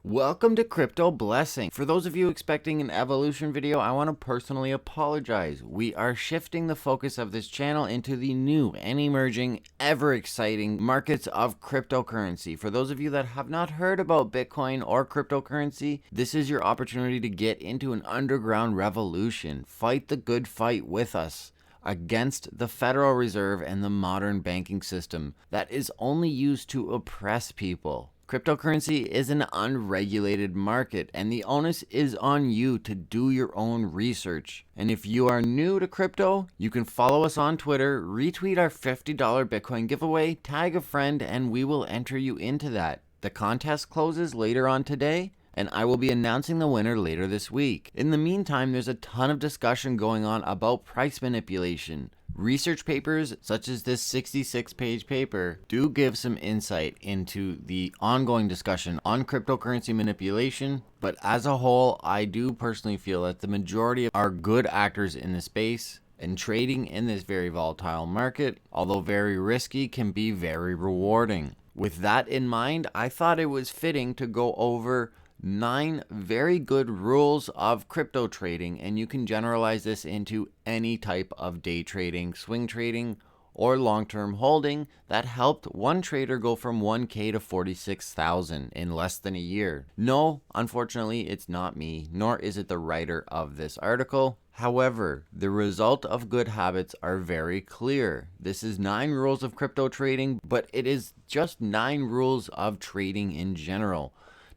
Welcome to Crypto Blessing. For those of you expecting an evolution video, I want to personally apologize. We are shifting the focus of this channel into the new and emerging, ever exciting markets of cryptocurrency. For those of you that have not heard about Bitcoin or cryptocurrency, this is your opportunity to get into an underground revolution. Fight the good fight with us against the Federal Reserve and the modern banking system that is only used to oppress people. Cryptocurrency is an unregulated market, and the onus is on you to do your own research. And if you are new to crypto, you can follow us on Twitter, retweet our $50 Bitcoin giveaway, tag a friend, and we will enter you into that. The contest closes later on today, and I will be announcing the winner later this week. In the meantime, there's a ton of discussion going on about price manipulation. Research papers such as this 66-page paper do give some insight into the ongoing discussion on cryptocurrency manipulation, but as a whole, I do personally feel that the majority are good actors in the space, and trading in this very volatile market, although very risky, can be very rewarding. With that in mind, I thought it was fitting to go over 9 very good rules of crypto trading, and you can generalize this into any type of day trading, swing trading, or long-term holding that helped one trader go from 1K to 46,000 in less than a year. No, unfortunately, it's not me, nor is it the writer of this article. However, the result of good habits are very clear. This is 9 rules of crypto trading, but it is just 9 rules of trading in general.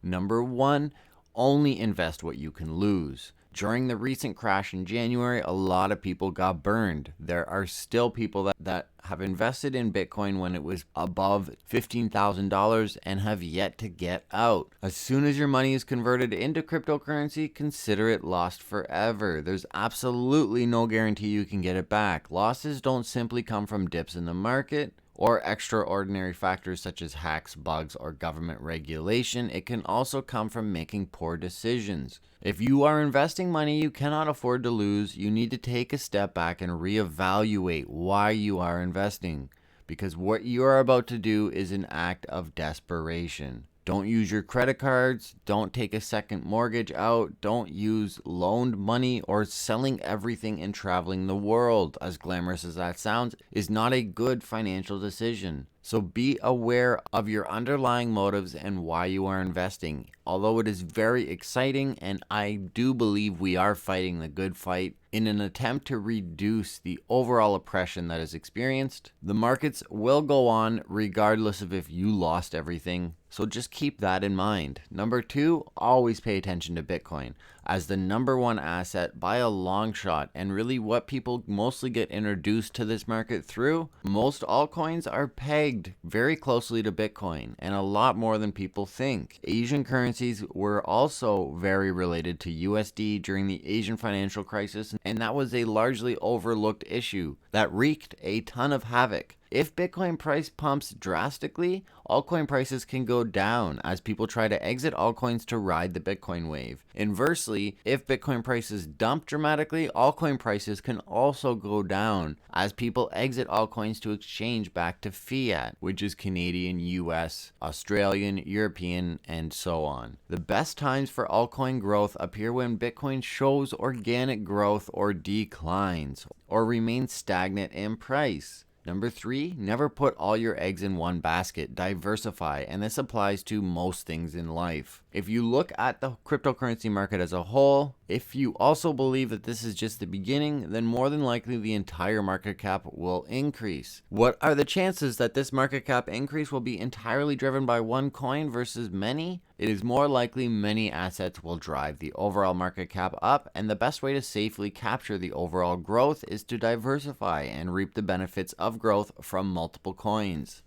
Number 1, only invest what you can lose. During the recent crash in January, a lot of people got burned. There are still people that have invested in Bitcoin when it was above $15,000 and have yet to get out. As soon as your money is converted into cryptocurrency, consider it lost forever. There's absolutely no guarantee you can get it back. Losses don't simply come from dips in the market or extraordinary factors such as hacks, bugs, or government regulation. It can also come from making poor decisions. If you are investing money you cannot afford to lose, you need to take a step back and reevaluate why you are investing, because what you are about to do is an act of desperation. Don't use your credit cards, don't take a second mortgage out, don't use loaned money or selling everything and traveling the world. As glamorous as that sounds, is not a good financial decision. So be aware of your underlying motives and why you are investing. Although it is very exciting, and I do believe we are fighting the good fight in an attempt to reduce the overall oppression that is experienced, the markets will go on regardless of if you lost everything. So just keep that in mind. Number 2, always pay attention to Bitcoin as the number 1 asset by a long shot, and really what people mostly get introduced to this market through. Most altcoins are pegged very closely to Bitcoin, and a lot more than people think. Asian currencies were also very related to USD during the Asian financial crisis, and that was a largely overlooked issue that wreaked a ton of havoc. If Bitcoin price pumps drastically, altcoin prices can go down as people try to exit altcoins to ride the Bitcoin wave. Inversely, if Bitcoin prices dump dramatically, altcoin prices can also go down as people exit altcoins to exchange back to fiat, which is Canadian, US, Australian, European, and so on. The best times for altcoin growth appear when Bitcoin shows organic growth or declines, or remains stagnant in price. Number 3, never put all your eggs in one basket. Diversify, and this applies to most things in life. If you look at the cryptocurrency market as a whole, if you also believe that this is just the beginning, then more than likely the entire market cap will increase. What are the chances that this market cap increase will be entirely driven by one coin versus many? It is more likely many assets will drive the overall market cap up, and the best way to safely capture the overall growth is to diversify and reap the benefits of growth from multiple coins.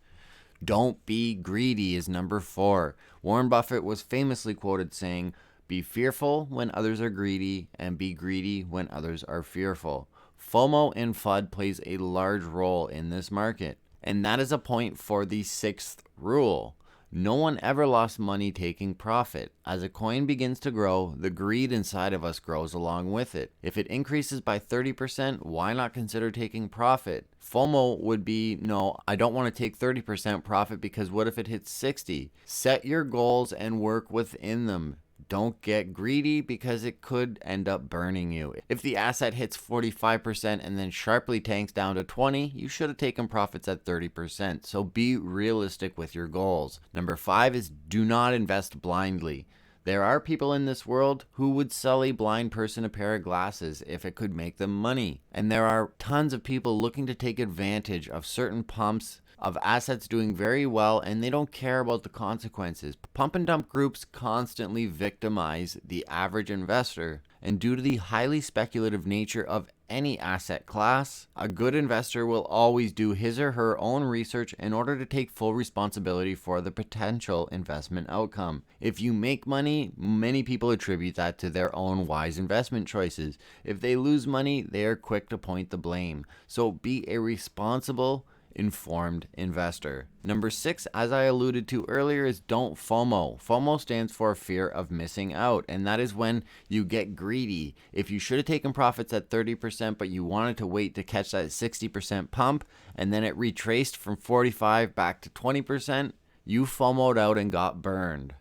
Don't be greedy is number 4. Warren Buffett was famously quoted saying, "Be fearful when others are greedy, and be greedy when others are fearful." FOMO and FUD plays a large role in this market, and that is a point for the 6th rule. No one ever lost money taking profit. As a coin begins to grow, the greed inside of us grows along with it. If it increases by 30%, why not consider taking profit? FOMO would be, no, I don't want to take 30% profit because what if it hits 60? Set your goals and work within them. Don't get greedy because it could end up burning you. If the asset hits 45% and then sharply tanks down to 20, you should have taken profits at 30%. So be realistic with your goals. Number 5 is do not invest blindly. There are people in this world who would sell a blind person a pair of glasses if it could make them money. And there are tons of people looking to take advantage of certain pumps of assets doing very well, and they don't care about the consequences. Pump and dump groups constantly victimize the average investor, and due to the highly speculative nature of any asset class, a good investor will always do his or her own research in order to take full responsibility for the potential investment outcome. If you make money, many people attribute that to their own wise investment choices. If they lose money, they are quick to point the blame. So be a responsible, informed investor. Number 6, as I alluded to earlier, is don't FOMO. FOMO stands for fear of missing out, and that is when you get greedy. If you should have taken profits at 30%, but you wanted to wait to catch that 60% pump, and then it retraced from 45 back to 20%, you FOMO'd out and got burned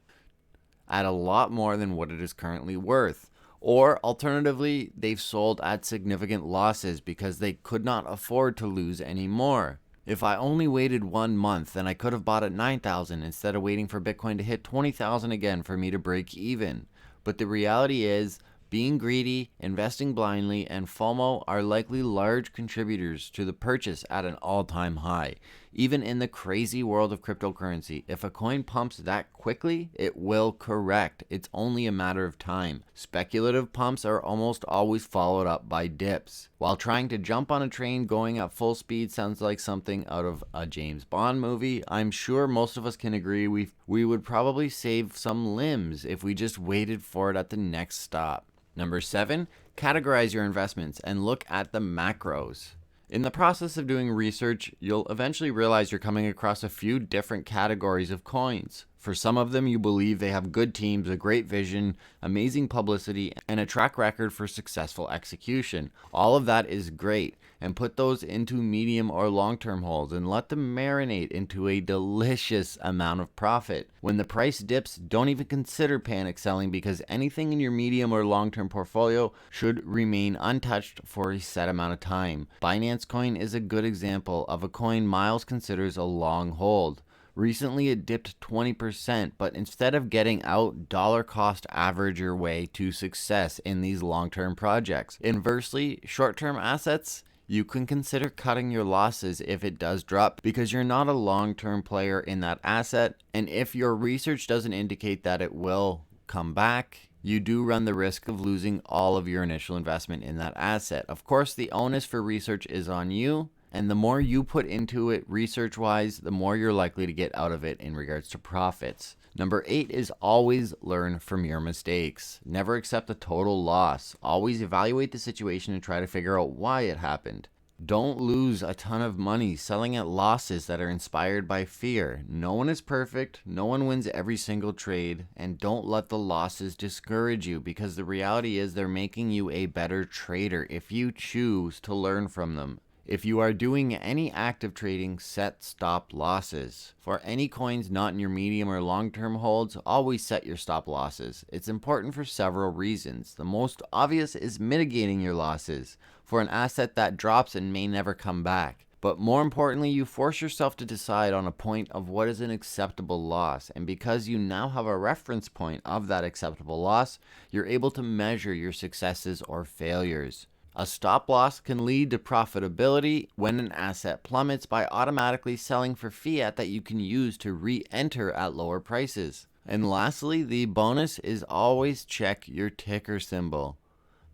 at a lot more than what it is currently worth. Or alternatively, they've sold at significant losses because they could not afford to lose any more. If I only waited 1 month, then I could have bought at 9,000 instead of waiting for Bitcoin to hit 20,000 again for me to break even. But the reality is, being greedy, investing blindly, and FOMO are likely large contributors to the purchase at an all-time high. Even in the crazy world of cryptocurrency, if a coin pumps that quickly, it will correct. It's only a matter of time. Speculative pumps are almost always followed up by dips. While trying to jump on a train going at full speed sounds like something out of a James Bond movie, I'm sure most of us can agree we would probably save some limbs if we just waited for it at the next stop. Number 7, categorize your investments and look at the macros. In the process of doing research, you'll eventually realize you're coming across a few different categories of coins. For some of them, you believe they have good teams, a great vision, amazing publicity, and a track record for successful execution. All of that is great, and put those into medium or long-term holds and let them marinate into a delicious amount of profit. When the price dips, don't even consider panic selling because anything in your medium or long-term portfolio should remain untouched for a set amount of time. Binance Coin is a good example of a coin Miles considers a long hold. Recently it dipped 20%, but instead of getting out, dollar cost average your way to success in these long-term projects. Inversely, short-term assets, you can consider cutting your losses if it does drop because you're not a long-term player in that asset, and if your research doesn't indicate that it will come back, you do run the risk of losing all of your initial investment in that asset. Of course, the onus for research is on you, and the more you put into it research-wise, the more you're likely to get out of it in regards to profits. Number 8 is always learn from your mistakes. Never accept a total loss. Always evaluate the situation and try to figure out why it happened. Don't lose a ton of money selling at losses that are inspired by fear. No one is perfect, no one wins every single trade, and don't let the losses discourage you because the reality is they're making you a better trader if you choose to learn from them. If you are doing any active trading, set stop losses. For any coins not in your medium or long-term holds, always set your stop losses. It's important for several reasons. The most obvious is mitigating your losses for an asset that drops and may never come back. But more importantly, you force yourself to decide on a point of what is an acceptable loss. And because you now have a reference point of that acceptable loss, you're able to measure your successes or failures. A stop loss can lead to profitability when an asset plummets by automatically selling for fiat that you can use to re-enter at lower prices. And lastly, the bonus is always check your ticker symbol.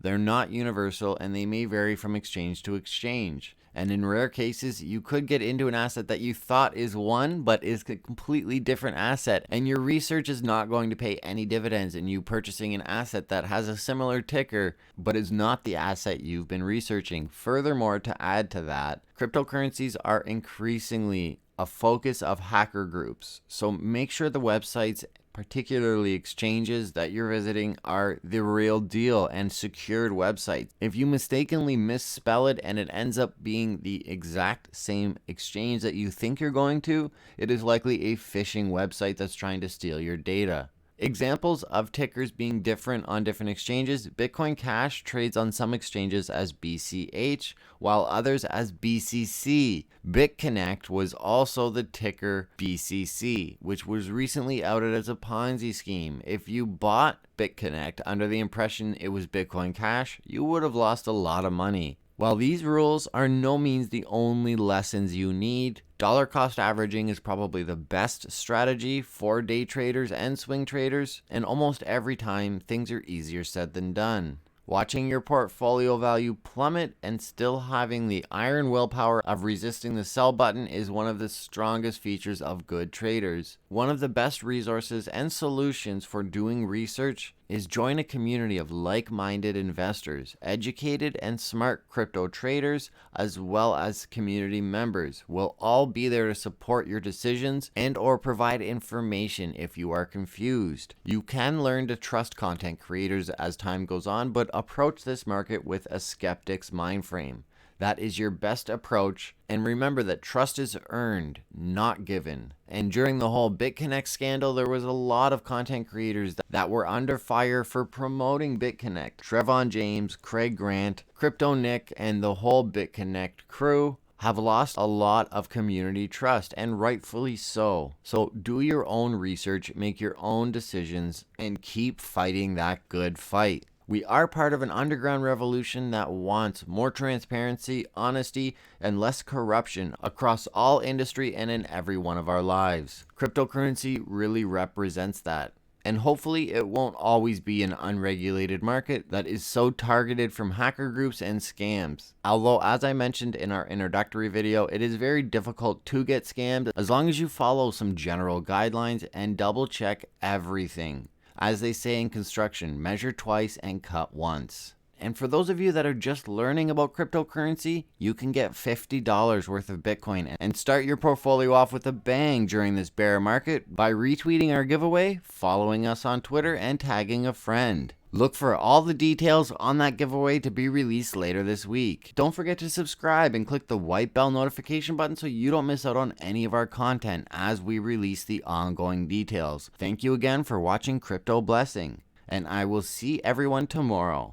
They're not universal and they may vary from exchange to exchange. And in rare cases, you could get into an asset that you thought is one, but is a completely different asset. And your research is not going to pay any dividends in you purchasing an asset that has a similar ticker, but is not the asset you've been researching. Furthermore, to add to that, cryptocurrencies are increasingly a focus of hacker groups. So make sure the websites, particularly exchanges that you're visiting, are the real deal and secured websites. If you mistakenly misspell it and it ends up being the exact same exchange that you think you're going to, it is likely a phishing website that's trying to steal your data. Examples of tickers being different on different exchanges: Bitcoin Cash trades on some exchanges as BCH, while others as BCC. BitConnect was also the ticker BCC, which was recently outed as a Ponzi scheme. If you bought BitConnect under the impression it was Bitcoin Cash, you would have lost a lot of money. While these rules are no means the only lessons you need, dollar cost averaging is probably the best strategy for day traders and swing traders, and almost every time things are easier said than done. Watching your portfolio value plummet and still having the iron willpower of resisting the sell button is one of the strongest features of good traders. One of the best resources and solutions for doing research is join a community of like-minded investors, educated and smart crypto traders, as well as community members. We'll all be there to support your decisions and or provide information if you are confused. You can learn to trust content creators as time goes on, but approach this market with a skeptic's mind frame. That is your best approach, and remember that trust is earned, not given. And during the whole BitConnect scandal, there was a lot of content creators that were under fire for promoting BitConnect. Trevon James, Craig Grant, Crypto Nick, and the whole BitConnect crew have lost a lot of community trust, and rightfully so. So do your own research, make your own decisions, and keep fighting that good fight. We are part of an underground revolution that wants more transparency, honesty, and less corruption across all industry and in every one of our lives. Cryptocurrency really represents that. And hopefully it won't always be an unregulated market that is so targeted from hacker groups and scams. Although, as I mentioned in our introductory video, it is very difficult to get scammed as long as you follow some general guidelines and double check everything. As they say in construction, measure twice and cut once. And for those of you that are just learning about cryptocurrency, you can get $50 worth of Bitcoin and start your portfolio off with a bang during this bear market by retweeting our giveaway, following us on Twitter, and tagging a friend. Look for all the details on that giveaway to be released later this week. Don't forget to subscribe and click the white bell notification button so you don't miss out on any of our content as we release the ongoing details. Thank you again for watching Crypto Blessing, and I will see everyone tomorrow.